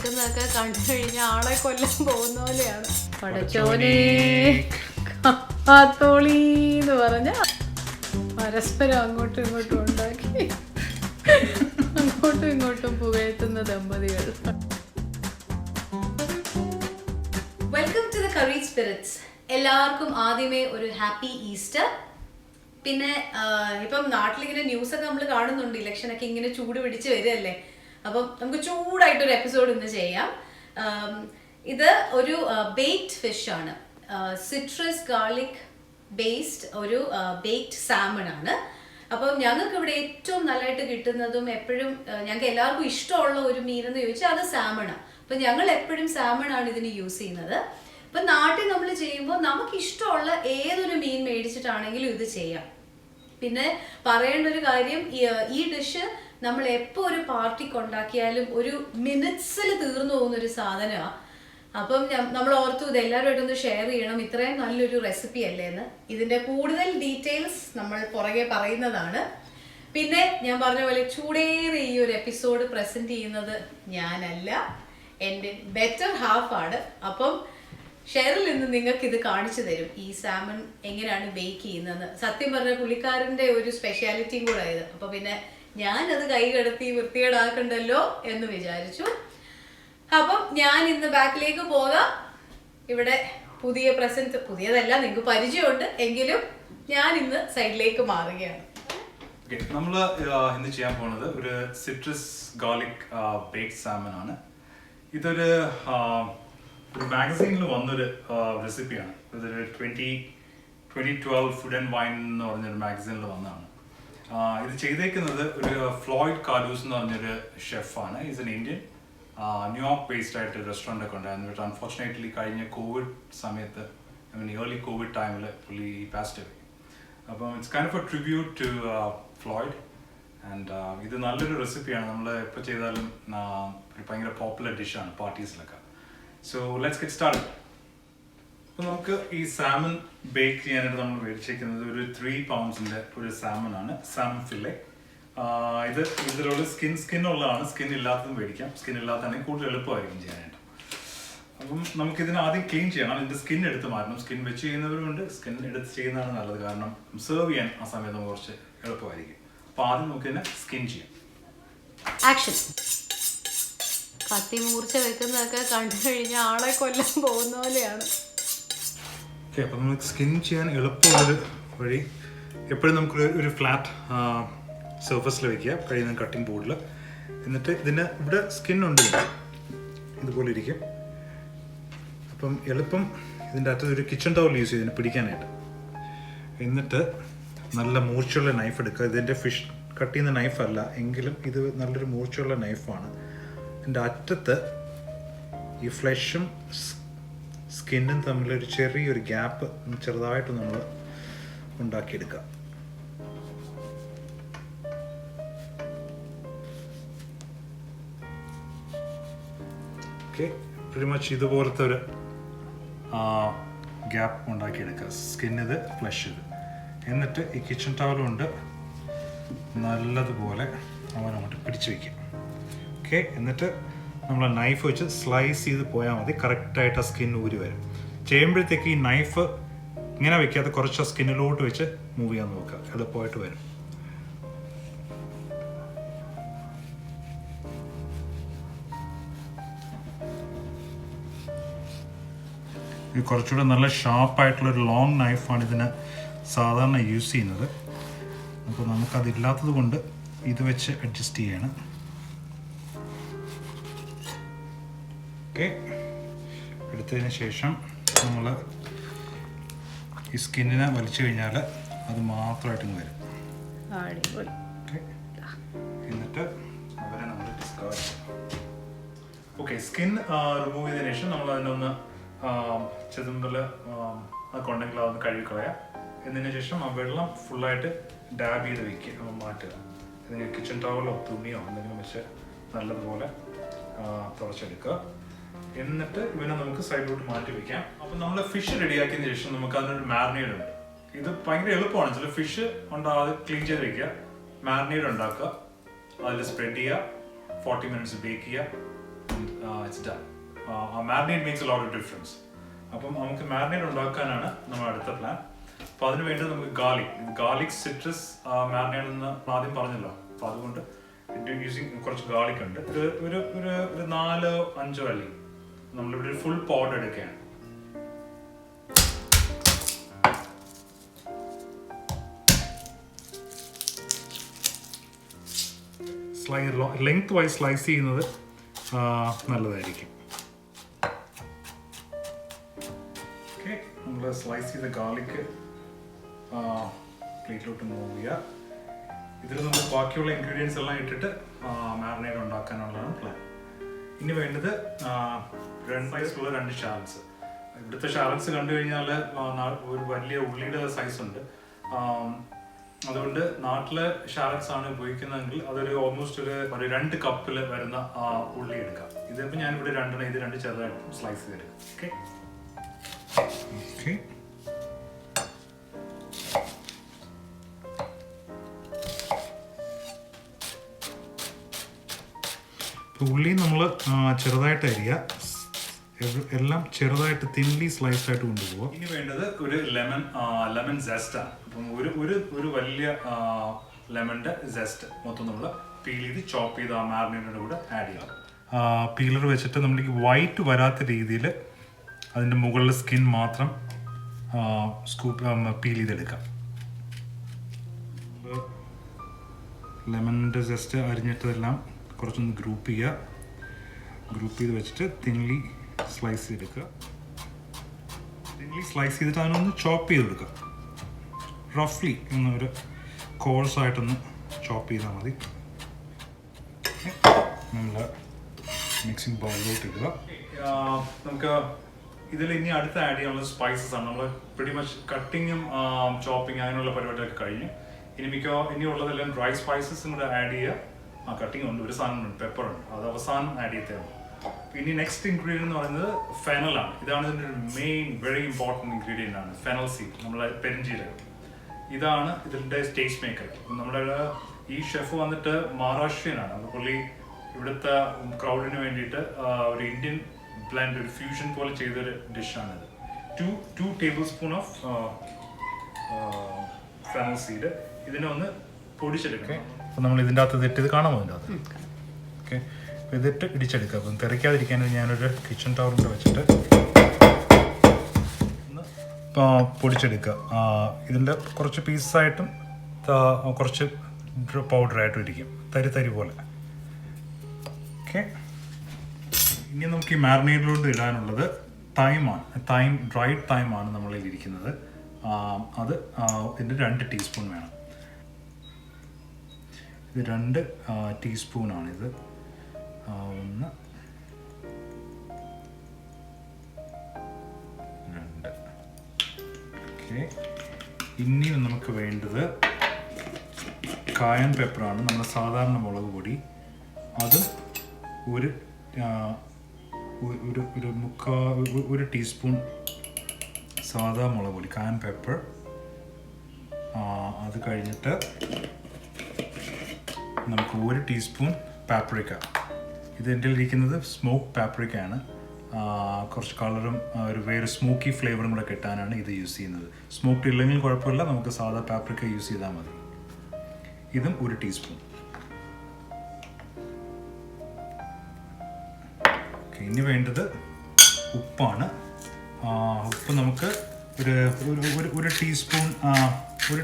വെക്കുന്നതൊക്കെ കണ്ടു കഴിഞ്ഞാൽ ആളെ കൊല്ലാൻ പോകുന്ന പോലെയാണ്. പടച്ചോനെ കാത്തോളീന്ന് പറഞ്ഞ പരസ്പരം അങ്ങോട്ടും ഇങ്ങോട്ടും ഉണ്ടാക്കി അങ്ങോട്ടും ഇങ്ങോട്ടും പുകഴ്ത്തുന്ന ദമ്പതികൾ. Welcome to the courage spirits. എല്ലാവർക്കും ആദ്യമേ ഒരു ഹാപ്പി ഈസ്റ്റർ. പിന്നെ ഇപ്പം നാട്ടിലിങ്ങനെ ന്യൂസൊക്കെ നമ്മൾ കാണുന്നുണ്ട്, ഇലക്ഷനൊക്കെ ഇങ്ങനെ ചൂട് പിടിച്ച് വരികയല്ലേ. അപ്പം നമുക്ക് ചൂടായിട്ടൊരു എപ്പിസോഡ് ഇന്ന് ചെയ്യാം. ഇത് ഒരു ബേക്ഡ് ഫിഷ് ആണ്, സിട്രസ് ഗാർലിക് ബേസ്ഡ് ഒരു ബേക്ഡ് സാമൺ ആണ്. അപ്പം ഞങ്ങൾക്ക് ഇവിടെ ഏറ്റവും നല്ലതായിട്ട് കിട്ടുന്നതും എപ്പോഴും ഞങ്ങൾക്ക് എല്ലാവർക്കും ഇഷ്ടമുള്ള ഒരു മീനെന്ന് ചോദിച്ചാൽ അത് സാമണാണ്. അപ്പം ഞങ്ങൾ എപ്പോഴും സാമണാണ് ഇതിന് യൂസ് ചെയ്യുന്നത്. ഇപ്പം നാട്ടിൽ നമ്മൾ ചെയ്യുമ്പോൾ നമുക്ക് ഇഷ്ടമുള്ള ഏതൊരു മീൻ മേടിച്ചിട്ടാണെങ്കിലും ഇത് ചെയ്യാം. പിന്നെ പറയേണ്ട ഒരു കാര്യം, ഈ ഡിഷ് നമ്മൾ എപ്പോൾ ഒരു പാർട്ടിക്ക് ഉണ്ടാക്കിയാലും ഒരു മിനിറ്റ്സിൽ തീർന്നു പോകുന്ന ഒരു സാധനമാണ്. അപ്പം നമ്മൾ ഓർത്തു ഇത് എല്ലാവരുമായിട്ടൊന്ന് ഷെയർ ചെയ്യണം, ഇത്രയും നല്ലൊരു റെസിപ്പി അല്ലേ എന്ന്. ഇതിൻ്റെ കൂടുതൽ ഡീറ്റെയിൽസ് നമ്മൾ പുറകെ പറയുന്നതാണ്. പിന്നെ ഞാൻ പറഞ്ഞ പോലെ ചൂടേറെ ഈ ഒരു എപ്പിസോഡ് പ്രസന്റ് ചെയ്യുന്നത് ഞാനല്ല, എൻ്റെ ബെറ്റർ ഹാഫ് ആണ്. അപ്പം ഷെയറിൽ നിന്ന് നിങ്ങൾക്ക് ഇത് കാണിച്ചു തരും, ഈ സാമൺ എങ്ങനെയാണ് ബേക്ക് ചെയ്യുന്നതെന്ന്. സത്യം പറഞ്ഞ പുള്ളിക്കാരൻ്റെ ഒരു സ്പെഷ്യാലിറ്റിയും കൂടെ ആയത്. അപ്പോൾ പിന്നെ ഞാനത് കൈ കടത്തി വൃത്തികേടാക്കണ്ടല്ലോ എന്ന് വിചാരിച്ചു. അപ്പം ഞാൻ ഇന്ന് ബാക്കിലേക്ക് പോകാം. ഇവിടെ പുതിയ പ്രസന്റ്, പുതിയതല്ല, നിങ്ങൾക്ക് പരിചയമുണ്ട് എങ്കിലും ഞാൻ ഇന്ന് സൈഡിലേക്ക് മാറുകയാണ്. നമ്മൾ ഇന്ന് ചെയ്യാൻ പോകുന്നത് ഒരു സിട്രസ് ഗാർലിക് ബേക്ഡ് സാമൺ ആണ്. ഇതൊരു മാഗസീനിൽ വന്നൊരു റെസിപ്പിയാണ്. ഇതൊരു 2012 ഫുഡ് ആൻഡ് വൈൻ എന്ന് പറഞ്ഞൊരു മാഗസീനിൽ വന്നതാണ്. ഇത് ചെയ്തേക്കുന്നത് ഒരു ഫ്ലോയിഡ് കാർഡൂസ് എന്ന് പറഞ്ഞൊരു ഷെഫാണ്. Is an Indian, New York based ആയിട്ട് റെസ്റ്റോറൻ്റ് ഒക്കെ ഉണ്ടായിരുന്നു. ബട്ട് അൺഫോർച്ചുനേറ്റ്ലി കഴിഞ്ഞ കോവിഡ് സമയത്ത്, ഏർലി കോവിഡ് ടൈമിൽ പുള്ളി പാസ്ഡ് അവേ. അപ്പം it's kind of a tribute to Floyd. And ഇത് നല്ലൊരു റെസിപ്പിയാണ്. നമ്മൾ എപ്പോൾ ചെയ്താലും ഒരു ഭയങ്കര പോപ്പുലർ ഡിഷാണ് പാർട്ടീസിലൊക്കെ. So let's get started. അപ്പോൾ നമുക്ക് ഈ സാമൺ ബേക്ക് ചെയ്യാനായിട്ട് നമ്മൾ മേടിച്ചിരിക്കുന്നത് ഒരു 3 pounds ഒരു സാമൺ ആണ്, സാമൺ ഫില്ലേ. ഇതിലുള്ള സ്കിൻ ഉള്ളതാണ്, സ്കിൻ ഇല്ലാത്തതും മേടിക്കാം. സ്കിൻ ഇല്ലാത്തതാണെങ്കിൽ കൂടുതൽ എളുപ്പമായിരിക്കും ചെയ്യാനായിട്ട്. അപ്പം നമുക്കിതിന് ആദ്യം ക്ലീൻ ചെയ്യണം, ഇതിൻ്റെ സ്കിൻ എടുത്ത് മാറ്റണം. സ്കിൻ വെച്ച് ചെയ്യുന്നവരുണ്ട്, സ്കിൻ എടുത്ത് ചെയ്യുന്നതാണ് നല്ലത്, കാരണം സെർവ് ചെയ്യാൻ ആ സമയത്ത് നമുക്ക് കുറച്ച് എളുപ്പമായിരിക്കും. അപ്പോൾ ആദ്യം നമുക്കിതിനെ സ്കിൻ ചെയ്യാം. ആക്ഷൻ. കത്തി മൂർച്ച വെക്കുന്നതൊക്കെ കണ്ടു കഴിഞ്ഞാൽ ആളെ കൊല്ലാൻ പോകുന്ന പോലെയാണ്. ഓക്കെ, അപ്പം നമുക്ക് സ്കിൻ ചെയ്യാൻ എളുപ്പമുള്ളൊരു വഴി, എപ്പോഴും നമുക്ക് ഒരു ഫ്ലാറ്റ് സർഫസിൽ വയ്ക്കുക, കഴിയുന്ന കട്ടിംഗ് ബോർഡിൽ. എന്നിട്ട് ഇതിന് ഇവിടെ സ്കിന്നുണ്ട്, ഇതുപോലെ ഇരിക്കും. അപ്പം എളുപ്പം ഇതിൻ്റെ അറ്റത്ത് ഒരു കിച്ചൺ ടവൽ യൂസ് ചെയ്ത് ഇതിനെ പിടിക്കാനായിട്ട്. എന്നിട്ട് നല്ല മൂർച്ചയുള്ള നൈഫ് എടുക്കുക. ഇതിൻ്റെ ഫിഷ് കട്ട് ചെയ്യുന്ന നൈഫല്ല എങ്കിലും ഇത് നല്ലൊരു മൂർച്ചയുള്ള നൈഫാണ്. ഇതിൻ്റെ അറ്റത്ത് ഈ ഫ്ലഷും സ്കിന്നും തമ്മിലൊരു ചെറിയൊരു ഗ്യാപ്പ് ചെറുതായിട്ട് നമ്മൾ ഉണ്ടാക്കിയെടുക്കുക. ഓക്കെ, pretty much ഇതുപോലത്തെ ഒരു ഗ്യാപ്പ് ഉണ്ടാക്കിയെടുക്കുക. സ്കിന്നിത്, ഫ്ലഷ് ഇത്. എന്നിട്ട് ഈ കിച്ചൺ ടവൽ കൊണ്ട് നല്ലതുപോലെ അങ്ങോട്ട് പിടിച്ചു വയ്ക്കുക. ഓക്കെ, എന്നിട്ട് നമ്മൾ നൈഫ് വെച്ച് സ്ലൈസ് ചെയ്ത് പോയാൽ മതി. കറക്റ്റായിട്ട് ആ സ്കിൻ ഊരി വരും. ചെയ്യുമ്പോഴത്തേക്ക് ഈ നൈഫ് ഇങ്ങനെ വെക്കാതെ കുറച്ച് സ്കിന്നിലോട്ട് വെച്ച് മൂവ് ചെയ്യാൻ നോക്കുക, എളുപ്പമായിട്ട് വരും. ഇത് കുറച്ചുകൂടെ നല്ല ഷാർപ്പായിട്ടുള്ളൊരു ലോങ് നൈഫാണ് ഇതിന് സാധാരണ യൂസ് ചെയ്യുന്നത്. അപ്പോൾ നമുക്കതില്ലാത്തത് കൊണ്ട് ഇത് വെച്ച് അഡ്ജസ്റ്റ് ചെയ്യണം. ഓക്കെ, എടുത്തതിന് ശേഷം നമ്മൾ ഈ സ്കിന്നിനെ വലിച്ചു കഴിഞ്ഞാൽ അത് മാത്രമായിട്ട് വരും. ഓക്കെ, എന്നിട്ട് അവരെ നമ്മൾ ഡിസ്കാർഡ് ചെയ്യാം. ഓക്കെ, സ്കിൻ റിമൂവ് ചെയ്തതിന് ശേഷം നമ്മൾ അതിനൊന്ന് ചെതുമ്പിൽ കൊണ്ടെങ്കിൽ അതൊന്ന് കഴുകിക്കളയാം. എന്നതിന് ശേഷം ആ വെള്ളം ഫുള്ളായിട്ട് ഡാബ് ചെയ്ത് വയ്ക്കുക, മാറ്റുക. ഇതിന് കിച്ചൺ ടവലോ തുണിയോ എന്തെങ്കിലും വെച്ച് നല്ലതുപോലെ തുറച്ചെടുക്കുക. എന്നിട്ട് ഇവനെ നമുക്ക് സൈഡിലോട്ട് മാറ്റി വയ്ക്കാം. അപ്പം നമ്മൾ ഫിഷ് റെഡിയാക്കിയതിന് ശേഷം നമുക്ക് അതിനൊരു മാരിനേഡ് ഉണ്ട്. ഇത് ഭയങ്കര എളുപ്പമാണ്. ചില ഫിഷ് ഉണ്ടാകാതെ ക്ലീൻ ചെയ്ത് വയ്ക്കുക, മാരിനേഡ് ഉണ്ടാക്കുക, അതിൽ സ്പ്രെഡ് ചെയ്യുക, 40 minutes ബേക്ക് ചെയ്യുക, it's done. Marinate makes a lot of difference. അപ്പം നമുക്ക് മാരിനേറ്റ് ഉണ്ടാക്കാനാണ് നമ്മുടെ അടുത്ത പ്ലാൻ. അപ്പോൾ അതിന് വേണ്ടി നമുക്ക് ഗാർലിക് സിട്രസ് മാരിനേറ്റ് എന്ന് ആദ്യം പറഞ്ഞല്ലോ. അപ്പോൾ അതുകൊണ്ട് യൂസിങ് കുറച്ച് ഗാർലിക് ഉണ്ട്. ഒരു 4-5 അല്ലി നമ്മളിവിടെ ഫുൾ പോട്ട് എടുക്കുകയാണ്. ലെങ്ത് വൈസ് സ്ലൈസ് ചെയ്യുന്നത് നല്ലതായിരിക്കും. ഓക്കെ, നമ്മൾ സ്ലൈസ് ചെയ്ത ഗാർലിക് പ്ലേറ്റിലോട്ട് മൂവ് ചെയ്യുക. ഇതിൽ നമ്മൾ ബാക്കിയുള്ള ഇൻഗ്രീഡിയൻസ് എല്ലാം ഇട്ടിട്ട് മാരിനേറ്റ് ഉണ്ടാക്കാനുള്ളതാണ് പ്ലാൻ. ഇനി വേണ്ടത് 2 ഷാലറ്റ്സ്. ഇവിടുത്തെ ഷാലറ്റ്സ് കണ്ടു കഴിഞ്ഞാൽ ഒരു വലിയ ഉള്ളിയുടെ സൈസ് ഉണ്ട്. അതുകൊണ്ട് നാട്ടിലെ ഷാലറ്റ്സ് ആണ് ഉപയോഗിക്കുന്നതെങ്കിൽ അതൊരു ഓൾമോസ്റ്റ് ഒരു 2 കപ്പിൽ വരുന്ന ഉള്ളി എടുക്കാം. ഇതിപ്പോൾ ഞാനിവിടെ 2 ചെറുതായിട്ട് സ്ലൈസ് ചെയ്തെടുക്കാം. ഓക്കെ ഓക്കെ ഉള്ളി നമ്മൾ ചെറുതായിട്ട് അരിയുക. എല്ലാം ചെറുതായിട്ട് തിൻലി സ്ലൈസ് ആയിട്ട് കൊണ്ടുപോകുക. ഇനി വേണ്ടത് ഒരു ലെമൺ സെസ്റ്റാണ്. അപ്പം ഒരു വലിയ ലെമണിൻ്റെ സെസ്റ്റ് മൊത്തം നമ്മൾ പീൽ ചെയ്ത് ചോപ്പ് ചെയ്ത് ആ മാരിനേറ്റിൻ്റെ കൂടെ ആഡ് ചെയ്യാം. പീലർ വെച്ചിട്ട് നമ്മൾക്ക് വൈറ്റ് വരാത്ത രീതിയിൽ അതിൻ്റെ മുകളിലെ സ്കിൻ മാത്രം പീൽ ചെയ്തെടുക്കാം. ലെമണിൻ്റെ സെസ്റ്റ് അരിഞ്ഞിട്ടതെല്ലാം കുറച്ചൊന്ന് ഗ്രൂപ്പ് ചെയ്യുക. ഗ്രൂപ്പ് ചെയ്ത് വെച്ചിട്ട് തിൻലി സ്ലൈസ് ചെയ്തെടുക്കുക. തിൻലി സ്ലൈസ് ചെയ്തിട്ട് അതിനൊന്ന് ചോപ്പ് ചെയ്തെടുക്കുക. റഫ്ലി ഒരു കോഴ്സായിട്ടൊന്ന് ചോപ്പ് ചെയ്താൽ മതി. നമ്മൾ മിക്സിംഗ് ബൗളിലോട്ട് ഇടുക. നമുക്ക് ഇതിൽ ഇനി അടുത്ത് ആഡ് ചെയ്യാനുള്ള സ്പൈസസ് ആണ്. നമ്മൾ പ്രിറ്റി മച്ച് കട്ടിങ്ങും ചോപ്പിങ് അങ്ങനെയുള്ള പരിപാടിയൊക്കെ കഴിഞ്ഞ് ഇനിയുള്ളതെല്ലാം ഡ്രൈ സ്പൈസസും കൂടെ ആഡ് ചെയ്യുക. കട്ടിങ് ഉണ്ട്, ഒരു സാധനം ഉണ്ട്, പെപ്പർ ഉണ്ട്, അത് അവസാനം ആഡ് ചെയ്തതാണ്. ഇനി നെക്സ്റ്റ് ഇൻഗ്രീഡിയൻ്റ് എന്ന് പറയുന്നത് ഫെനലാണ്. ഇതാണ് ഇതിൻ്റെ ഒരു മെയിൻ വെരി ഇമ്പോർട്ടൻറ്റ് ഇൻഗ്രീഡിയൻ്റ് ആണ് ഫെനൽ സീഡ്, നമ്മളെ പെരിഞ്ചീരകം. ഇതാണ് ഇതിൻ്റെ ടേസ്റ്റ് മേക്കർ. നമ്മുടെ ഈ ഷെഫ് വന്നിട്ട് മഹാരാഷ്ട്രീയനാണ്. അത് പുള്ളി ഇവിടുത്തെ ക്രൗഡിന് വേണ്ടിയിട്ട് ഒരു ഇന്ത്യൻ ബ്ലെൻഡ്, ഒരു ഫ്യൂഷൻ പോലെ ചെയ്തൊരു ഡിഷാണിത്. 2 table spoon of fennel seed. ഇതിനെ ഒന്ന് പൊടിച്ചെടുക്കണം. അപ്പോൾ നമ്മൾ ഇതിൻ്റെ അകത്ത് ഇത് കാണാമോ? ഇതിൻ്റെ അകത്ത് ഓക്കെ, അപ്പോൾ ഇതിട്ട് ഇടിച്ചെടുക്കുക. അപ്പം തെറിക്കാതിരിക്കാൻ ഞാനൊരു കിച്ചൺ ടവറിൻ്റെ വെച്ചിട്ട് ഒന്ന് പൊടിച്ചെടുക്കുക. ഇതിൻ്റെ കുറച്ച് പീസായിട്ടും കുറച്ച് പൗഡറായിട്ടും ഇരിക്കും, തരി പോലെ. ഓക്കെ, ഇനി നമുക്ക് ഈ മാരിനേറ്റിലോട്ട് ഇടാനുള്ളത് തൈമാണ്. ഡ്രൈഡ് തൈമാണ് നമ്മളിൽ ഇരിക്കുന്നത്. അത് ഇതിൻ്റെ 2 ടീസ്പൂൺ വേണം. ഇത് 2 ടീസ്പൂണാണിത്. 1 2. ഓക്കെ, ഇനിയും നമുക്ക് വേണ്ടത് കായൻ പെപ്പറാണ്, നമ്മുടെ സാധാരണ മുളക് പൊടി. അത് ഒരു ടീസ്പൂൺ സാധാ മുളക് പൊടി, കായൻ പെപ്പർ. അത് കഴിഞ്ഞിട്ട് നമുക്ക് 1 ടീസ്പൂൺ പാപ്രിക്ക. ഇത് എൻ്റെ ഇരിക്കുന്നത് സ്മോക്ക് പാപ്രിക്കയാണ്. കുറച്ച് കളറും വേറെ സ്മോക്കി ഫ്ലേവറും കൂടെ കിട്ടാനാണ് ഇത് യൂസ് ചെയ്യുന്നത്. സ്മോക്ക്ഡ് ഇല്ലെങ്കിൽ കുഴപ്പമില്ല, നമുക്ക് സാധാ പാപ്രിക്ക യൂസ് ചെയ്താൽ മതി. ഇതും 1 ടീസ്പൂൺ. ഓക്കെ, ഇനി വേണ്ടത് ഉപ്പാണ്. ഉപ്പ് നമുക്ക് ഒരു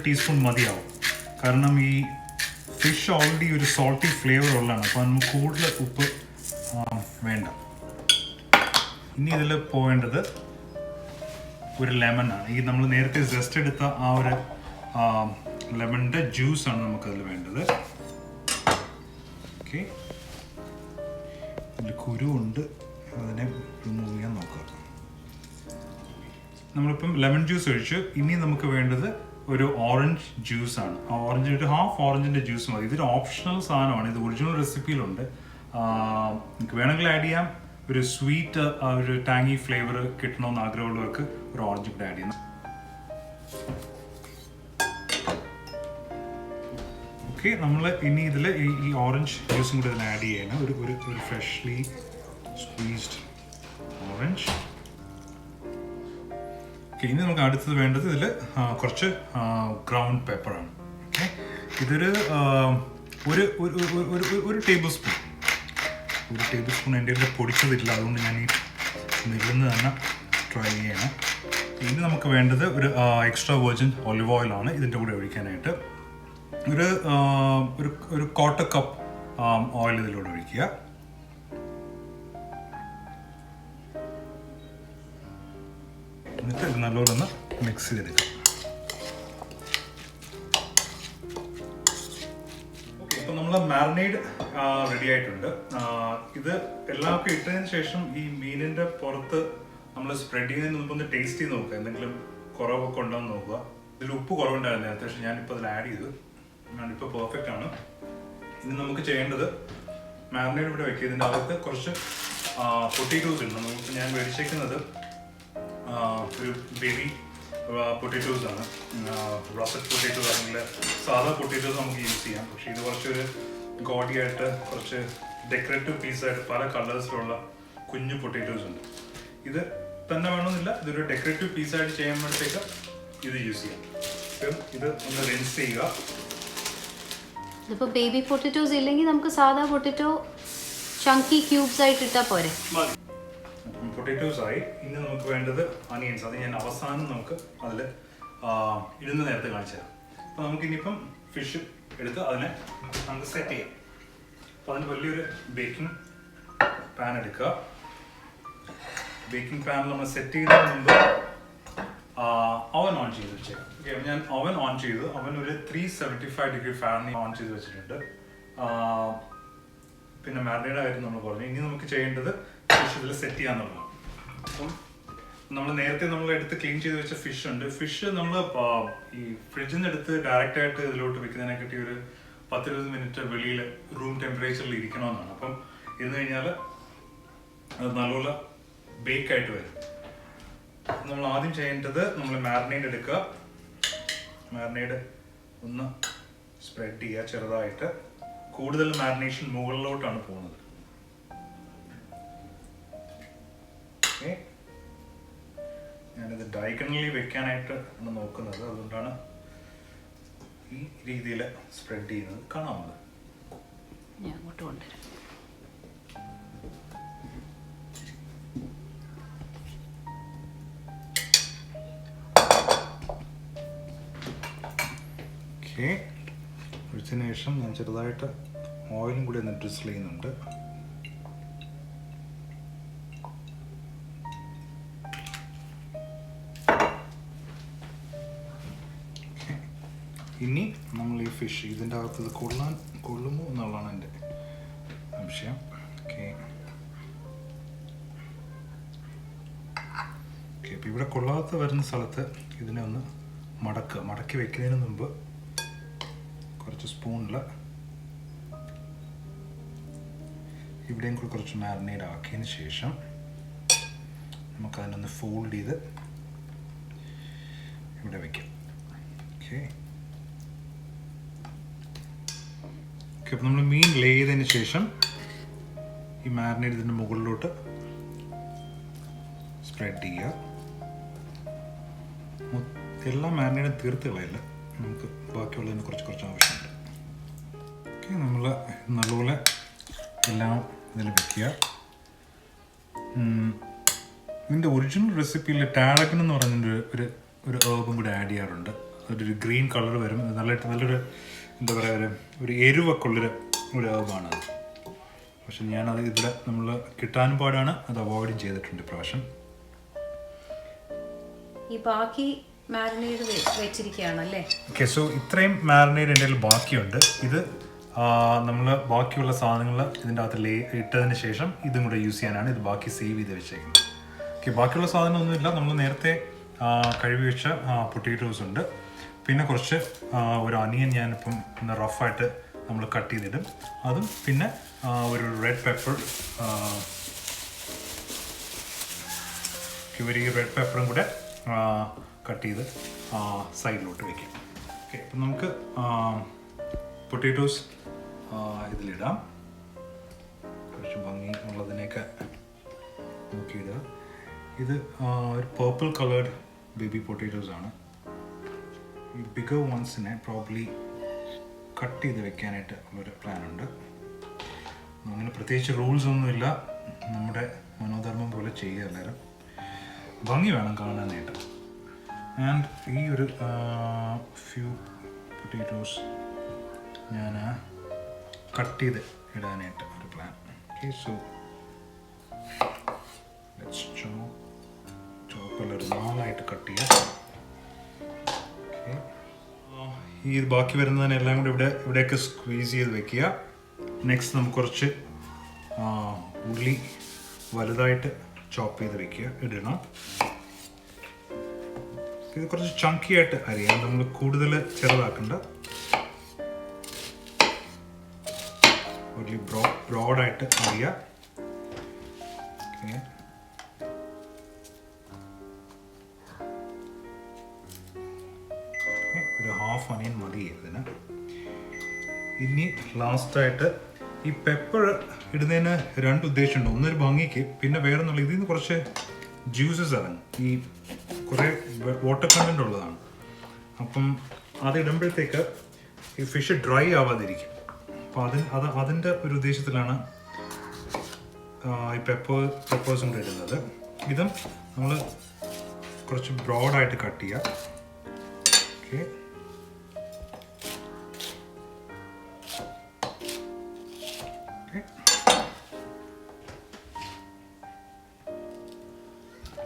ടീസ്പൂൺ മതിയാവും. കാരണം ഈ ഫിഷ് ഓൾറെഡി ഒരു സോൾട്ടി ഫ്ലേവർ ഉള്ളതാണ്, അപ്പോൾ നമുക്ക് കൂടുതൽ ഉപ്പ് വേണ്ട. ഇനി ഇതിൽ പോവേണ്ടത് ഒരു ലെമണാണ്. ഈ നമ്മൾ നേരത്തെ ജസ്റ്റ് എടുത്ത ആ ഒരു ലെമണിൻ്റെ ജ്യൂസാണ് നമുക്കതിൽ വേണ്ടത്. ഓക്കെ, ഇതിൽ കുരുവുണ്ട്, അതിനെ റിമൂവ് ചെയ്യാൻ നോക്കുക. നമ്മളിപ്പം ലെമൺ ജ്യൂസ് ഒഴിച്ചു. ഇനി നമുക്ക് വേണ്ടത് ഒരു ഓറഞ്ച് ജ്യൂസാണ്. ആ ഓറഞ്ച് ഒരു ഹാഫ് ഓറഞ്ചിൻ്റെ ജ്യൂസ് മതി. ഇതൊരു ഓപ്ഷണൽ സാധനമാണ്, ഇത് ഒറിജിനൽ റെസിപ്പിയിലുണ്ട്. നിങ്ങൾക്ക് വേണമെങ്കിൽ ആഡ് ചെയ്യാം. ഒരു സ്വീറ്റ് ഒരു ടാങ്ങി ഫ്ലേവർ കിട്ടണമെന്ന് ആഗ്രഹമുള്ളവർക്ക് ഒരു ഓറഞ്ച് കൂടെ ആഡ് ചെയ്യണം. ഓക്കെ, നമ്മൾ ഇനി ഇതിൽ ഈ ഓറഞ്ച് ജ്യൂസും കൂടെ ഇതിൽ ആഡ് ചെയ്യണം. ഒരു ഫ്രഷ്ലി സ്ക്വീസ്ഡ് ഓറഞ്ച്. ഓക്കെ, ഇനി നമുക്ക് അടുത്തത് വേണ്ടത് ഇതിൽ കുറച്ച് ഗ്രൗണ്ട് പെപ്പറാണ്. ഓക്കെ, ഇതൊരു ഒരു ടേബിൾ സ്പൂൺ. എൻ്റെ കയ്യിൽ പൊടിച്ചതില്ല, അതുകൊണ്ട് ഞാൻ ഈ മില്ലിൽ തന്നെ ട്രൈ ചെയ്യണം. ഇനി നമുക്ക് വേണ്ടത് ഒരു എക്സ്ട്രാ വെർജിൻ ഒലിവ് ഓയിലാണ് ഇതിൻ്റെ കൂടെ ഒഴിക്കാനായിട്ട്. ഒരു 1/4 കപ്പ് ഓയിൽ ഇതിലൂടെ ഒഴിക്കുക. എന്നിട്ട് ഇത് നല്ലോണം ഒന്ന് മിക്സ് ചെയ്തെടുക്കുക. ഓക്കെ, ഇപ്പം നമ്മൾ മാരിനേഡ് റെഡി ആയിട്ടുണ്ട്. ഇത് എല്ലാവർക്കും ഇട്ടതിന് ശേഷം ഈ മീനിൻ്റെ പുറത്ത് നമ്മൾ സ്പ്രെഡ് ചെയ്യുന്നതിന് മുമ്പ് ഒന്ന് ടേസ്റ്റ് ചെയ്ത് നോക്കുക, എന്തെങ്കിലും കുറവൊക്കെ ഉണ്ടോ എന്ന് നോക്കുക. ഇതിൽ ഉപ്പ് കുറവുണ്ടായിരുന്നു അത്യാവശ്യം, ഞാനിപ്പോൾ അതിൽ ആഡ് ചെയ്തു. ഞാനിപ്പോൾ പെർഫെക്റ്റ് ആണ്. ഇനി നമുക്ക് ചെയ്യേണ്ടത് മാരിനേഡ് ഇവിടെ വെക്കുക. ഇതിൻ്റെ അകത്ത് കുറച്ച് പൊട്ടേറ്റോസ് ഉണ്ട്. നമുക്ക് ഞാൻ മേടിച്ചേക്കുന്നത് ഒരു ബേബി പൊട്ടേറ്റോസ് ആണ്. റസറ്റ് പൊട്ടേറ്റോസ് ആണെങ്കിൽ സാധാ പൊട്ടേറ്റോസ് നമുക്ക് യൂസ് ചെയ്യാം. പക്ഷേ ഇത് കുറച്ചൊരു ഗോഡിയായിട്ട് കുറച്ച് ഡെക്കറേറ്റീവ് പീസായിട്ട് പല കളേഴ്സിലുള്ള കുഞ്ഞു പൊട്ടേറ്റോസ് ഉണ്ട്. ഇത് തന്നെ വേണമെന്നില്ല, ഇതൊരു ഡെക്കറേറ്റീവ് പീസായിട്ട് ചെയ്യുമ്പോഴത്തേക്ക് ഇത് യൂസ് ചെയ്യാം. ഇത് ഒന്ന് റിൻസ് ചെയ്യുക. ഇതിപ്പോൾ ബേബി പൊട്ടറ്റോസ് ഇല്ലെങ്കിൽ നമുക്ക് സാധാ പൊട്ടറ്റോ ചങ്കി ക്യൂബ്സ് ആയിട്ട് ഇട്ടാൽ പോരെ. പൊട്ടറ്റോസ് ആയി. ഇനി നമുക്ക് വേണ്ടത് അനിയൻസ്. അത് ഞാൻ അവസാനം നമുക്ക് അതിൽ ഇടുന്ന നേരത്തെ കാണിച്ചു തരാം. അപ്പോൾ നമുക്ക് ഇനിയിപ്പം ഫിഷ് എടുത്ത് അതിനെ നമുക്ക് സെറ്റ് ചെയ്യാം. അപ്പോൾ അതിന് വലിയൊരു ബേക്കിംഗ് പാൻ എടുക്കുക. ബേക്കിംഗ് പാനിൽ നമ്മൾ സെറ്റ് ചെയ്യുന്നതിന് മുമ്പ് അവൻ ഓൺ ചെയ്ത് വെച്ചേക്കാം. ഓക്കെ, ഞാൻ അവൻ ഓൺ ചെയ്തു. അവൻ ഒരു 375 ഡിഗ്രി ഫാനിൽ ഓൺ ചെയ്ത് വെച്ചിട്ടുണ്ട്. പിന്നെ മാരിനേഡ് ആയിട്ട് നമ്മൾ പറഞ്ഞു. ഇനി നമുക്ക് ചെയ്യേണ്ടത് ഫിഷ് ഇതിൽ സെറ്റ് ചെയ്യാന്നുള്ളതാണ്. അപ്പം നമ്മൾ നേരത്തെ നമ്മൾ എടുത്ത് ക്ലീൻ ചെയ്ത് വെച്ച ഫിഷ് ഉണ്ട്. ഫിഷ് നമ്മൾ ഈ ഫ്രിഡ്ജിൽ നിന്ന് എടുത്ത് ഡയറക്റ്റ് ആയിട്ട് ഇതിലോട്ട് വെക്കുന്നതിനെക്കാട്ടി ഒരു 10-20 മിനിറ്റ് വെളിയിൽ റൂം ടെമ്പറേച്ചറിൽ ഇരിക്കണമെന്നാണ്. അപ്പം ഇരുന്ന് കഴിഞ്ഞാൽ അത് നല്ലപോലെ ബേക്ക് ആയിട്ട് വരും. നമ്മൾ ആദ്യം ചെയ്യേണ്ടത് നമ്മൾ മാരിനേഡ് എടുക്കുക. മാരിനേഡ് ഒന്ന് സ്പ്രെഡ് ചെയ്യുക ചെറുതായിട്ട്. കൂടുതൽ മാരിനേഷൻ മുകളിലോട്ടാണ് പോകുന്നത്. ഓക്കെ, ഞാനിത് ഡയഗണലി വെക്കാനായിട്ട് ആണ് നോക്കുന്നത്, അതുകൊണ്ടാണ് ഈ രീതിയിൽ സ്പ്രെഡ് ചെയ്യുന്നത്. കാണാമത് ഞാൻ അങ്ങോട്ട് കൊണ്ടുവരാം. ഓക്കെ, ഒഴിച്ചതിന് ശേഷം ഞാൻ ചെറുതായിട്ട് ഓയിലും കൂടി ഒന്ന് ഡ്രിസിൽ ചെയ്യുന്നുണ്ട്. ഇനി നമ്മൾ ഈ ഫിഷ് ഇതിൻ്റെ അകത്ത് ഇത് കൊള്ളുമോ എന്നുള്ളതാണ് എൻ്റെ സംശയം. ഓക്കെ ഓക്കെ, അപ്പോൾ ഇവിടെ കൊള്ളാത്ത വരുന്ന സ്ഥലത്ത് ഇതിനെ ഒന്ന് മടക്കി വെക്കുന്നതിന് മുമ്പ് കുറച്ച് സ്പൂണിൽ ഇവിടെയും കൂടി കുറച്ച് മാരിനേഡ് ആക്കിയതിന് ശേഷം നമുക്കതിനൊന്ന് ഫോൾഡ് ചെയ്ത് ഇവിടെ വയ്ക്കാം. ഓക്കെ ഓക്കെ, അപ്പോൾ നമ്മൾ മീൻ ലേ ചെയ്തതിന് ശേഷം ഈ മാരിനേഡ് ഇതിൻ്റെ മുകളിലോട്ട് സ്പ്രെഡ് ചെയ്യുക. എല്ലാ മാരിനേഡും തീർത്ത് കളയില്ല, നമുക്ക് ബാക്കിയുള്ളതിന് കുറച്ച് ആവശ്യമുണ്ട്. ഓക്കെ, നമ്മൾ നല്ലപോലെ എല്ലാം ഇതിൽ വയ്ക്കുക. ഇതിൻ്റെ ഒറിജിനൽ റെസിപ്പിയിൽ ടാളക്കൻ എന്ന് പറഞ്ഞൊരു ഒരു ഹേർബും കൂടി ആഡ് ചെയ്യാറുണ്ട്. അതൊരു ഗ്രീൻ കളർ വരും. നല്ലൊരു എന്താ പറയുക, ഒരു എരിവൊക്കെ ഉള്ളൊരു ഹേർബാണ് അത്. പക്ഷെ ഞാനത് ഇവിടെ നമ്മൾ കിട്ടാനും പാടാണ്, അത് അവോയ്ഡും ചെയ്തിട്ടുണ്ട് ഇപ്രാവശ്യം. ഈ ബാക്കി മാരിനേഡ് വെച്ചിരിക്കുകയാണല്ലേ? ഓക്കെ, സോ ഇത്രയും മാരിനേഡ് എൻ്റെ കയ്യിൽ ബാക്കിയുണ്ട്. ഇത് നമ്മൾ ബാക്കിയുള്ള സാധനങ്ങൾ ഇതിൻ്റെ അകത്ത് ഇട്ടതിന് ശേഷം ഇതും കൂടെ യൂസ് ചെയ്യാനാണ് ഇത് ബാക്കി സേവ് ചെയ്ത് വെച്ചേക്കുന്നത്. ഓക്കെ, ബാക്കിയുള്ള സാധനമൊന്നുമില്ല. നമ്മൾ നേരത്തെ കഴുകി വെച്ച പൊട്ടേറ്റോസ് ഉണ്ട്. പിന്നെ കുറച്ച് ഒരു അനിയൻ ഞാനിപ്പം ഒന്ന് റഫായിട്ട് നമ്മൾ കട്ട് ചെയ്തിടും, അതും പിന്നെ ഒരു റെഡ് പെപ്പർ, ഈ റെഡ് പെപ്പറും കൂടെ കട്ട് ചെയ്ത് സൈഡിലോട്ട് വയ്ക്കാം. ഓക്കെ, അപ്പം നമുക്ക് പൊട്ടേറ്റോസ് ഇതിലിടാം. കുറച്ച് ഭംഗി ഉള്ളതിനെയൊക്കെ നോക്കിയിടുക. ഇത് ഒരു പേർപ്പിൾ കളേർഡ് ബേബി പൊട്ടേറ്റോസ് ആണ്. ഈ ബിഗർ വൺസിനെ പ്രോബ്ലി കട്ട് ചെയ്ത് വെക്കാനായിട്ട് ഉള്ളൊരു പ്ലാനുണ്ട്. അങ്ങനെ പ്രത്യേകിച്ച് റൂൾസ് ഒന്നുമില്ല, നമ്മുടെ മനോധർമ്മം പോലെ ചെയ്യുക എല്ലാവരും. ഭംഗി വേണം കാണാനായിട്ട്. ആൻഡ് ഈ ഒരു ഫ്യൂ പൊട്ടേറ്റോസ് ഞാൻ കട്ട് ചെയ്ത് ഇടാനായിട്ട് ഒരു പ്ലാൻ. ഓക്കെ, സോ ചോപ്പറിൽ 4 കട്ട് ചെയ്യാം. ഓക്കെ, ഈ ബാക്കി വരുന്നതിനെല്ലാം കൂടി ഇവിടെയൊക്കെ സ്ക്വീസ് ചെയ്ത് വെക്കുക. നെക്സ്റ്റ് നമുക്ക് കുറച്ച് ഉള്ളി വലുതായിട്ട് ചോപ്പ് ചെയ്ത് വെക്കുക, ഇടണം. ഇത് കുറച്ച് ചങ്കി ആയിട്ട് അരിയാം, നമ്മൾ കൂടുതൽ ചെറുതാക്കണ്ട. ഒരു ബ്രോഡായിട്ട് അരിയാം. ഓക്കെ, ഒരു ഹാഫ് അനിയൻ മതി ഇതിന്. ഇനി ലാസ്റ്റായിട്ട് ഈ പെപ്പർ ഇടുന്നതിന് 2 ഉദ്ദേശമുണ്ട്. ഒന്നൊരു ഭംഗിക്ക്, പിന്നെ വേറൊന്നുള്ള ഇതിൽ നിന്ന് കുറച്ച് ജ്യൂസസ് ഇറങ്ങും. ഈ കുറേ വാട്ടർ കണ്ടന്റ് ഉള്ളതാണ്. അപ്പം അതിടുമ്പോഴത്തേക്ക് ഈ ഫിഷ് ഡ്രൈ ആവാതിരിക്കും. അപ്പോൾ അതിൻ്റെ ഒരു ഉദ്ദേശത്തിലാണ് ഈ പെപ്പേഴ്സും കൂടെ ഇടുന്നത്. ഇതും നമ്മൾ കുറച്ച് ബ്രോഡായിട്ട് കട്ട് ചെയ്യുക. ഓക്കെ,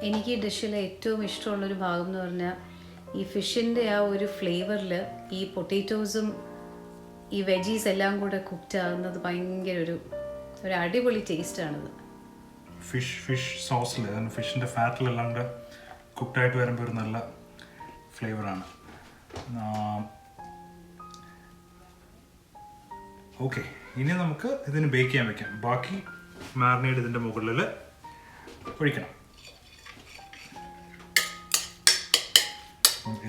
എനിക്ക് ഈ ഡിഷിൽ ഏറ്റവും ഇഷ്ടമുള്ളൊരു ഭാഗം എന്ന് പറഞ്ഞാൽ ഈ ഫിഷിൻ്റെ ആ ഒരു ഫ്ലേവറിൽ ഈ പൊട്ടേറ്റോസും ഈ വെജീസ് എല്ലാം കൂടെ കുക്ക്ഡ് ആകുന്നത് ഭയങ്കര ഒരു അടിപൊളി ടേസ്റ്റാണിത്. ഫിഷ് സോസിൽ ഫിഷിൻ്റെ ഫാറ്റിലെല്ലാം കൂടെ കുക്ക്ഡായിട്ട് വരുമ്പോൾ ഒരു നല്ല ഫ്ലേവറാണ്. ഓക്കെ, ഇനി നമുക്ക് ഇതിന് ബേക്ക് ചെയ്യാൻ വെക്കാം. ബാക്കി മാരിനേഡ് ഇതിൻ്റെ മുകളിൽ ഒഴിക്കണം.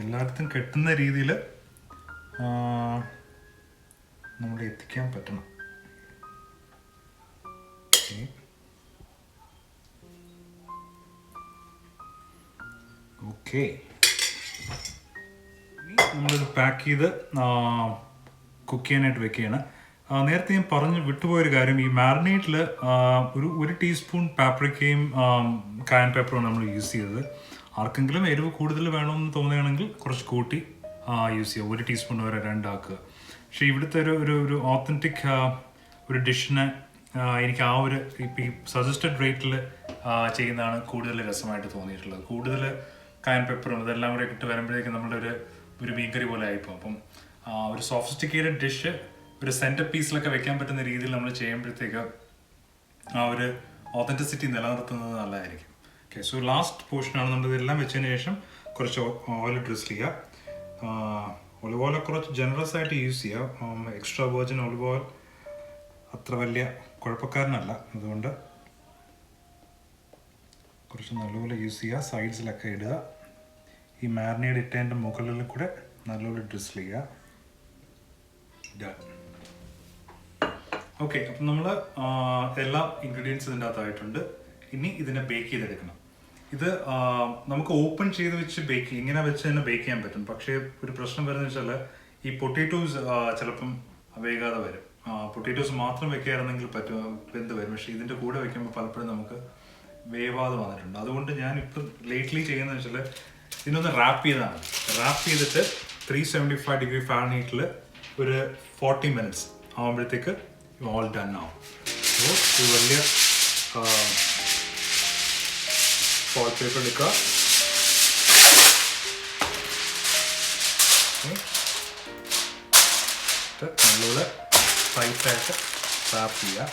എല്ലായിടത്തും കെട്ടുന്ന രീതിയിൽ നമ്മൾ എത്തിക്കാൻ പറ്റണം. ഓക്കെ, നമ്മളിത് പാക്ക് ചെയ്ത് കുക്ക് ചെയ്യാനായിട്ട് വെക്കുകയാണ്. നേരത്തെ ഞാൻ പറഞ്ഞ് വിട്ടുപോയൊരു കാര്യം, ഈ മാരിനേറ്റിൽ ഒരു ടീസ്പൂൺ പാപ്രിക്കയും കായൻ പെപ്പറും നമ്മൾ യൂസ് ചെയ്തത്. ആർക്കെങ്കിലും എരിവ് കൂടുതൽ വേണമെന്ന് തോന്നുകയാണെങ്കിൽ കുറച്ച് കൂട്ടി യൂസ് ചെയ്യുക. 1 ടീസ്പൂൺ വരെ 2 ആക്കുക. പക്ഷേ ഇവിടുത്തെ ഒരു ഓത്തൻറ്റിക് ഒരു ഡിഷിനെ എനിക്ക് ആ ഒരു ഇപ്പം ഈ സജസ്റ്റഡ് റേറ്റിൽ ചെയ്യുന്നതാണ് കൂടുതൽ രസമായിട്ട് തോന്നിയിട്ടുള്ളത്. കൂടുതൽ കായൻ പെപ്പറും ഇതെല്ലാം കൂടെ ഇട്ട് വരുമ്പോഴേക്കും നമ്മളുടെ ഒരു മീൻ കറി പോലെ ആയിപ്പോൾ. അപ്പം ഒരു സോഫിസ്റ്റിക്കേറ്റഡ് ഡിഷ് ഒരു സെൻറ്റർ പീസിലൊക്കെ വെക്കാൻ പറ്റുന്ന രീതിയിൽ നമ്മൾ ചെയ്യുമ്പോഴത്തേക്ക് ആ ഒരു ഓത്തൻറ്റിസിറ്റി നിലനിർത്തുന്നത് നല്ലതായിരിക്കും. ഓക്കെ, സോ ലാസ്റ്റ് പോർഷനാണ് നമ്മളിതെല്ലാം വെച്ചതിന് ശേഷം കുറച്ച് ഓയിൽ ഡ്രിസ് ചെയ്യുക. ഒലിവ് ഓയിൽ കുറച്ച് ജനറസ് ആയിട്ട് യൂസ് ചെയ്യുക. എക്സ്ട്രാ വെർജിൻ ഒലിവ് ഓയിൽ അത്ര വലിയ കുഴപ്പക്കാരനല്ല, അതുകൊണ്ട് കുറച്ച് നല്ലപോലെ യൂസ് ചെയ്യുക. സൈഡ്സിലൊക്കെ ഇടുക. ഈ മാരിനേഡ് ഇട്ടതിൻ്റെ മുകളിൽ കൂടെ നല്ലപോലെ ഡ്രിസ് ചെയ്യുക. ഓക്കെ, അപ്പം നമ്മൾ എല്ലാ ഇൻഗ്രീഡിയൻസ് ഇതിൻ്റെ അകത്തായിട്ടുണ്ട്. ഇനി ഇതിനെ ബേക്ക് ചെയ്തെടുക്കണം. ഇത് നമുക്ക് ഓപ്പൺ ചെയ്ത് വെച്ച് ഇങ്ങനെ വെച്ച് തന്നെ ബേക്ക് ചെയ്യാൻ പറ്റും. പക്ഷേ ഒരു പ്രശ്നം വരുന്നത് വെച്ചാൽ ഈ പൊട്ടേറ്റോസ് ചിലപ്പം വേകാതെ വരും. പൊട്ടേറ്റോസ് മാത്രം വെക്കുകയായിരുന്നെങ്കിൽ വെന്ത് വരും. പക്ഷേ ഇതിൻ്റെ കൂടെ വെക്കുമ്പോൾ പലപ്പോഴും നമുക്ക് വേവാതെ വന്നിട്ടുണ്ട്. അതുകൊണ്ട് ഞാൻ ഇപ്പം ലേറ്റ്ലി ചെയ്യുന്നത് വെച്ചാൽ ഇതിനൊന്ന് റാപ്പ് ചെയ്താണ്. റാപ്പ് ചെയ്തിട്ട് 375 ഡിഗ്രി ഫാരൻഹീറ്റിൽ ഒരു 40 മിനിറ്റ്സ് ആകുമ്പോഴത്തേക്ക് ഓൾ ഡൺ ആവും. അപ്പോൾ ഒരു വലിയ ഫോയിൽ പേപ്പർ എടുക്കുക. നല്ലപോലെ ടൈറ്റായിട്ട് റാപ്പ് ചെയ്യുക.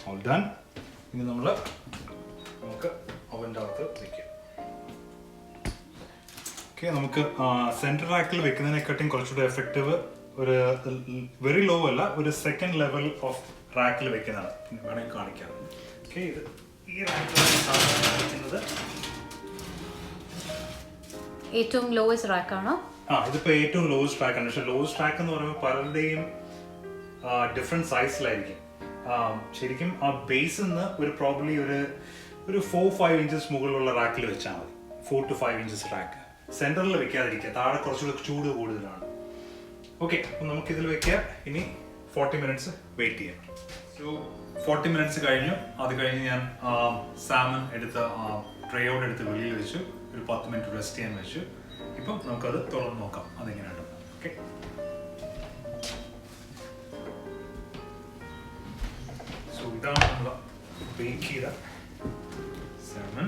All done. ഇനി നമുക്ക് അവൻ്റെ അകത്ത് വയ്ക്കാം. ഓക്കെ, നമുക്ക് സെൻട്രൽ റാക്കിൽ വെക്കുന്നതിനെക്കാട്ടും കുറച്ചുകൂടെ എഫക്റ്റീവ് ഒരു വെരി ലോ അല്ല, ഒരു 2nd ലെവൽ ഓഫ് റാക്കിൽ വെക്കുന്നതാണ്. വേണമെങ്കിൽ കാണിക്കാം. ഓക്കെ, ഇത് ഈ റാക്കിൽ ഏറ്റവും ലോവസ്റ്റ് റാക്കാണോ? ഇതിപ്പോൾ ഏറ്റവും ലോവസ്റ്റ് റാക്കാണ്. പക്ഷെ ലോവസ്റ്റ് റാക്ക് എന്ന് പറയുമ്പോൾ പലരുടെയും ഡിഫറെൻറ്റ് സൈസിലായിരിക്കും. ശരിക്കും ആ ബേസിൽ നിന്ന് ഒരു പ്രോബ്ലി ഒരു 4-5 ഇഞ്ചസ് മുകളിലുള്ള റാക്കിൽ വെച്ചാൽ മതി. 4 to 5 ഇഞ്ചസ് റാക്ക് സെൻറ്ററിൽ വെക്കാതിരിക്കുക, താഴെ കുറച്ചുകൂടി ചൂട് കൂടുതലാണ്. ഓക്കെ, അപ്പം നമുക്കിതിൽ വെക്കുക. ഇനി 40 മിനിറ്റ്സ് വെയിറ്റ് ചെയ്യാം. സോ 40 മിനിറ്റ്സ് കഴിഞ്ഞു. അത് കഴിഞ്ഞ് ഞാൻ സാമൺ എടുത്ത് ട്രേയോട് എടുത്ത് വെളിയിൽ വെച്ചു, ഒരു 10 മിനിറ്റ് റെസ്റ്റ് ചെയ്യാൻ വെച്ചു. ഇപ്പം നമുക്കത് തുറന്ന് നോക്കാം അതെങ്ങനെയാണ്. ഓക്കെ, സോ ഇതാണ് നമ്മൾ ബേക്ക് ചെയ്ത സാമൺ.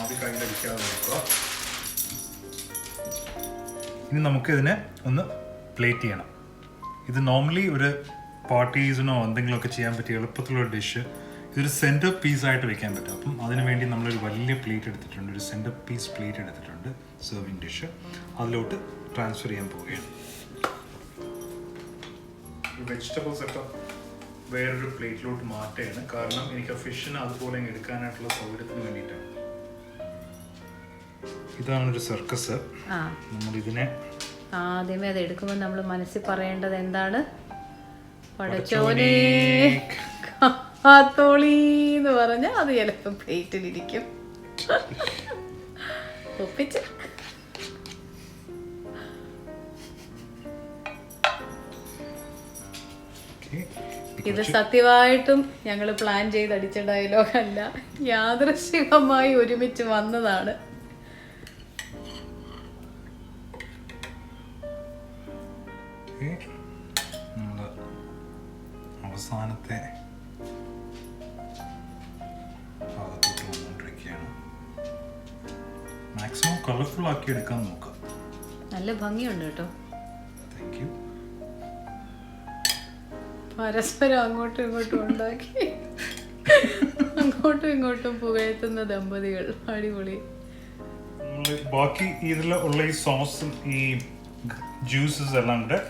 ആദ്യം കയ്യിലടിക്കാതെ നോക്കുക. ഇനി നമുക്കിതിനെ ഒന്ന് പ്ലേറ്റ് ചെയ്യണം. ഇത് നോർമലി ഒരു പാർട്ടീസിനോ എന്തെങ്കിലുമൊക്കെ ചെയ്യാൻ പറ്റിയ എളുപ്പത്തിലുള്ള ഡിഷ്. ഇതൊരു സെൻറ്റർ പീസായിട്ട് വെക്കാൻ പറ്റും. അപ്പം അതിന് വേണ്ടി നമ്മളൊരു വലിയ പ്ലേറ്റ് എടുത്തിട്ടുണ്ട്, ഒരു സെൻറ്റർ പീസ് പ്ലേറ്റ് എടുത്തിട്ടുണ്ട്, സെർവിങ് ഡിഷ്. അതിലോട്ട് ട്രാൻസ്ഫർ ചെയ്യാൻ പോവുകയാണ്. വെജിറ്റബിൾസ് ഒക്കെ വേറൊരു പ്ലേറ്റിലോട്ട് മാറ്റുകയാണ്, കാരണം എനിക്ക് ആ ഫിഷിന് അതുപോലെ എടുക്കാനായിട്ടുള്ള സൗകര്യത്തിന് വേണ്ടിയിട്ടാണ്. ഇതാണൊരു സർക്കസ്. നമ്മളിതിനെ ആദ്യമേ അത് എടുക്കുമ്പോൾ നമ്മൾ മനസ്സിൽ പറയേണ്ടത് എന്താണ്? പടച്ചോനെ കാത്തോളി എന്ന് പറഞ്ഞാൽ അത് ചിലപ്പോൾ പ്ലേറ്റിലിരിക്കും. ഒപ്പിച്ച് ഇത് സത്യമായിട്ടും ഞങ്ങൾ പ്ലാൻ ചെയ്ത് അടിച്ച ഡയലോഗല്ല, യാദൃശ്ചികമായി ഒരുമിച്ച് വന്നതാണ്. അവസാനത്തെ ഭാഗത്തോട്ട് വന്നുകൊണ്ടിരിക്കുകയാണ്. മാക്സിമം കളർഫുൾ ആക്കി എടുക്കാൻ നോക്കാം. നല്ല ഭംഗിയുണ്ട് കേട്ടോ. Thank you. പരസ്പരം അങ്ങോട്ടും ഇങ്ങോട്ടും ഉണ്ടാക്കി അങ്ങോട്ടും ഇങ്ങോട്ടും പുകഴ്ത്തുന്ന ദമ്പതികൾ. അടിപൊളി. ബാക്കി ഇതിലുള്ള ഈ സോസും ഈ ജ്യൂസസ് എല്ലാം കൂടെ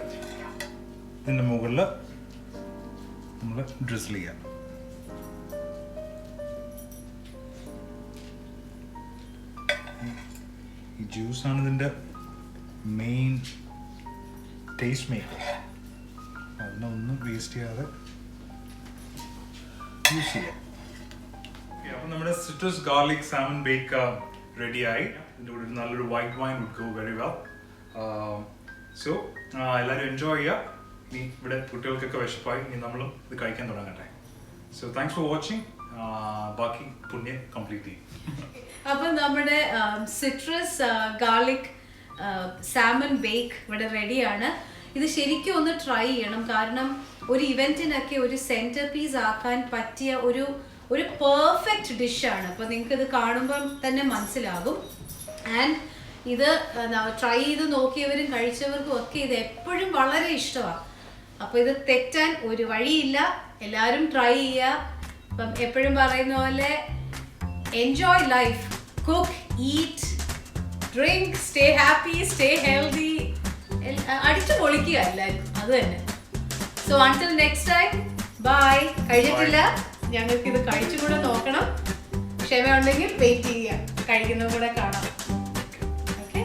ഇതിൻ്റെ മുകളിൽ നമ്മൾ ഡ്രിസിൽ ചെയ്യാം. ഈ ജ്യൂസാണ് ഇതിൻ്റെ മെയിൻ ടേസ്റ്റ് മേക്കർ. അതിനൊന്നും വേസ്റ്റ് ചെയ്യാതെ യൂസ് ചെയ്യാം. അപ്പം നമ്മുടെ സിട്രസ് ഗാർലിക് സാമൺ ബേക്ക് റെഡിയായി. ഇതിൻ്റെ കൂടെ നല്ലൊരു white wine would go very well. So എല്ലാവരും എൻജോയ് ചെയ്യുക. ഇനി ഇവിടെ കുട്ടികൾക്കൊക്കെ വിശപ്പായി, ഇനി നമ്മളും ഇത് കഴിക്കാൻ തുടങ്ങട്ടെ. So thanks for watching. ബാക്കി പുണ്യം കംപ്ലീറ്റ് ചെയ്യും. അപ്പം നമ്മുടെ സിട്രസ് ഗാർലിക് സാമൺ ബേക്ക് ഇവിടെ റെഡിയാണ്. ഇത് ശരിക്കും ഒന്ന് ട്രൈ ചെയ്യണം, കാരണം ഒരു ഇവൻറ്റിനൊക്കെ ഒരു സെൻറ്റർ പീസ് ആക്കാൻ പറ്റിയ ഒരു പെർഫെക്റ്റ് ഡിഷാണ്. അപ്പോൾ നിങ്ങൾക്ക് ഇത് കാണുമ്പം തന്നെ മനസ്സിലാകും. ആൻഡ് ഇത് ട്രൈ ചെയ്ത് നോക്കിയവരും കഴിച്ചവർക്കും ഒക്കെ ഇത് എപ്പോഴും വളരെ ഇഷ്ടമാണ്. അപ്പോൾ ഇത് തെറ്റാൻ ഒരു വഴിയില്ല. എല്ലാവരും ട്രൈ ചെയ്യുക. അപ്പം എപ്പോഴും പറയുന്ന പോലെ enjoy life, cook, eat, drink, stay happy, stay healthy. അടിച്ചു പൊളിക്കുക എല്ലാവരും, അത് തന്നെ. So until next time, bye. കഴിഞ്ഞിട്ടില്ല, ഞങ്ങൾക്ക് ഇത് കഴിച്ചും കൂടെ നോക്കണം. ക്ഷമയുണ്ടെങ്കിൽ വെയിറ്റ് ചെയ്യുക, കഴിക്കുന്നതും കൂടെ കാണാം. ഓക്കെ,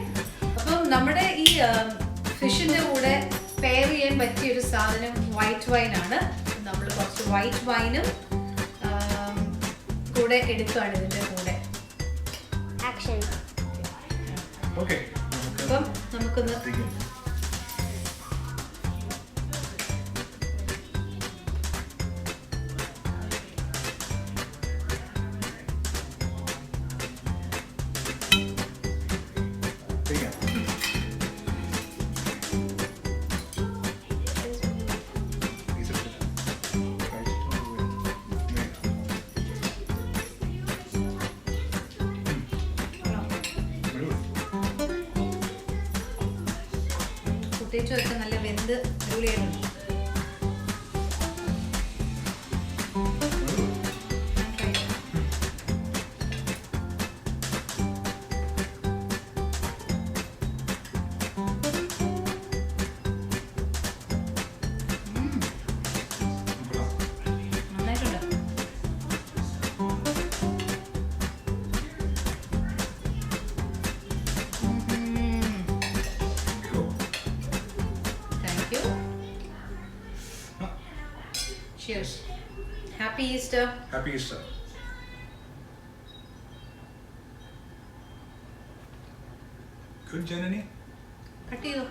അപ്പം നമ്മുടെ ഈ ഫിഷിൻ്റെ കൂടെ പെയർ ചെയ്യാൻ പറ്റിയ ഒരു സാധനം വൈറ്റ് വൈനാണ്. നമ്മൾ കുറച്ച് വൈറ്റ് വൈനും കൂടെ എടുക്കുകയാണ് ഇതിൻ്റെ കൂടെ. ഓക്കെ, അപ്പം നമുക്കൊന്ന് ഒക്കെ നല്ല വെന്ത് അടിപൊളിയായിട്ടുണ്ട്. നന്നായിട്ടുണ്ട്. Thank you. Cheers. Happy Easter. Happy Easter. Good, Janani? Cut ചെയ്തോ.